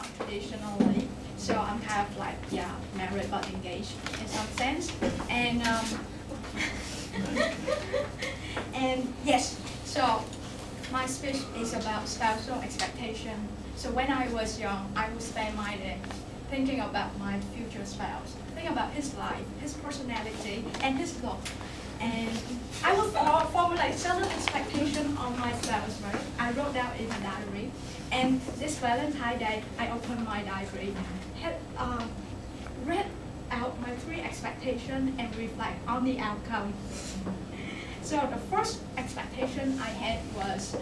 traditionally. So I'm kind of like, yeah, married but engaged in some sense. And and yes, so my speech is about spousal expectation. So when I was young, I would spend my day thinking about my future spouse, think about his life, his personality, and his look. And I would formulate certain expectation on my spouse, right? I wrote down in a diary. And this Valentine's Day, I opened my diary, read out my 3 expectations and reflect on the outcome. So the first expectation I had was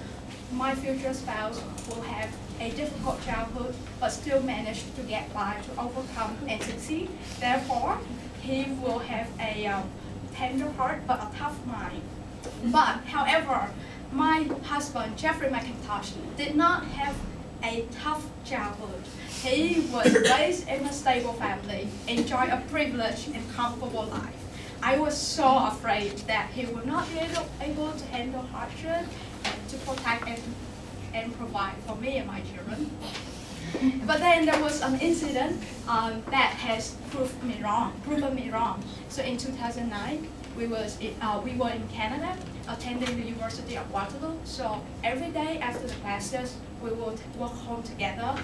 my future spouse will have a difficult childhood, but still manage to get by, to overcome and succeed. Therefore, he will have a tender heart, but a tough mind. But, however, my husband, Jeffrey McIntosh, did not have a tough childhood. He was raised in a stable family, enjoyed a privileged and comfortable life. I was so afraid that he would not be able to handle hardship and to protect and provide for me and my children. But then there was an incident that has proven me wrong. So in 2009, we were in Canada attending the University of Waterloo. So every day after the classes, we would walk home together.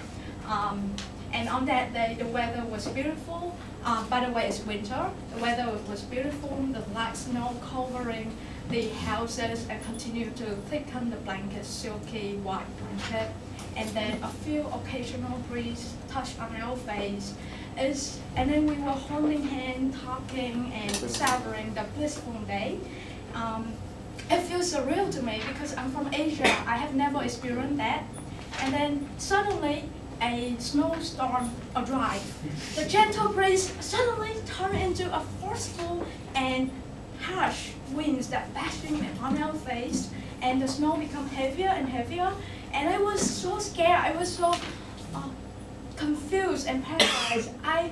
And on that day, the weather was beautiful. By the way, it's winter. The weather was beautiful. The light snow covering the houses and continued to thicken the blanket, silky white blanket. And then a few occasional breeze touched on our face. And then we were holding hands, talking, and savoring the blissful day. It feels surreal to me because I'm from Asia. I have never experienced that. And then suddenly, a snowstorm arrived. The gentle breeze suddenly turned into a forceful and harsh winds that bashing on our face, and the snow became heavier and heavier. And I was so scared. I was so confused and paralyzed.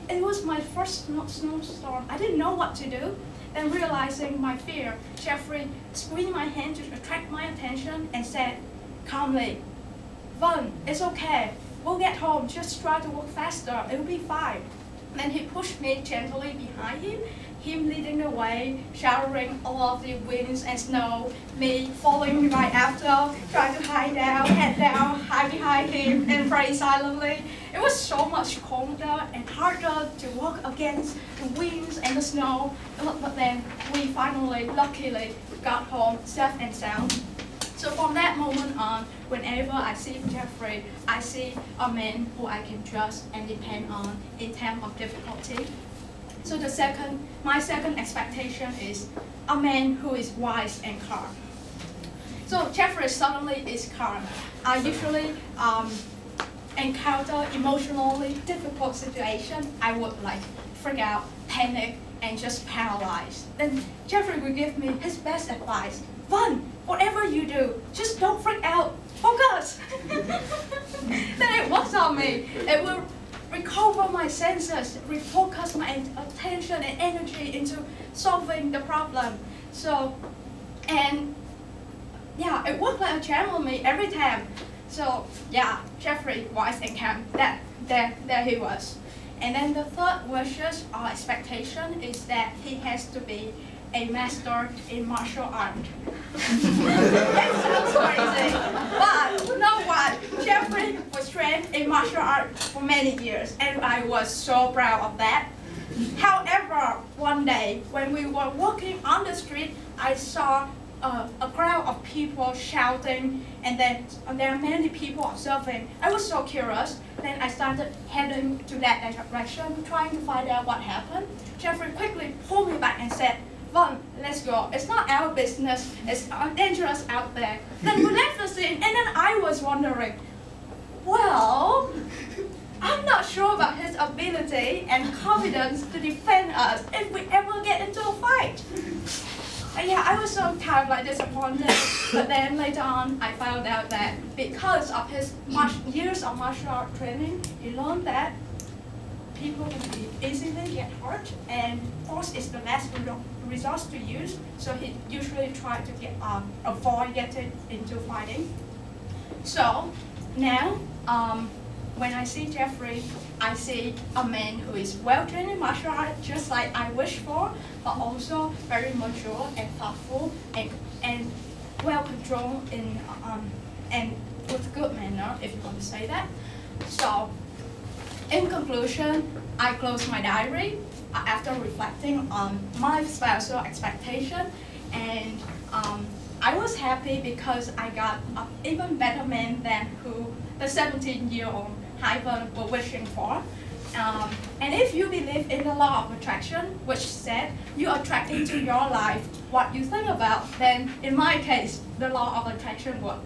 It was my first snowstorm. I didn't know what to do. Then realizing my fear, Jeffrey squeezed my hand to attract my attention and said calmly, "Vân, it's okay. We'll get home. Just try to walk faster. It'll be fine." Then he pushed me gently behind him leading the way, showering all of the winds and snow, me following right after, trying to hide down, head down, hide behind him, and pray silently. It was so much colder and harder to walk against the winds and the snow, but then we finally, luckily, got home safe and sound. So from that moment on, whenever I see Jeffrey, I see a man who I can trust and depend on in times of difficulty. So my second expectation is a man who is wise and calm. So Jeffrey suddenly is calm. I usually encounter emotionally difficult situations. I would like freak out, panic, and just paralyzed. Then Jeffrey will give me his best advice. "Vân, whatever you do, just don't freak out. Focus." Then it works on me. It will recover my senses, refocus my attention and energy into solving the problem. So, and yeah, it worked like a charm on me every time. So yeah, Jeffrey, wise and calm. There he was. And then the third wishes or expectation is that he has to be a master in martial art. That sounds crazy, but you know what? Jeffrey was trained in martial art for many years, and I was so proud of that. However, one day when we were walking on the street, I saw a crowd of people shouting, and then there are many people observing. I was so curious. Then I started heading to that direction, trying to find out what happened. Jeffrey quickly pulled me back and said, "Vân, let's go. It's not our business. It's dangerous out there." Then we left the scene, and then I was wondering, well, I'm not sure about his ability and confidence to defend us if we ever get into a fight. And yeah, I was so kind of like disappointed. But then later on, I found out that because of his years of martial art training, he learned that people can easily get hurt, and force is the last resource to use. So he usually tried to avoid getting into fighting. So now when I see Jeffrey, I see a man who is well-trained in martial arts, just like I wish for, but also very mature and thoughtful and well-controlled and with good manner, if you want to say that. So, in conclusion, I close my diary after reflecting on my special expectation, and I was happy because I got an even better man than who the 17-year-old Ivan were wishing for. And if you believe in the law of attraction, which said you attract into your life what you think about, then in my case, the law of attraction works.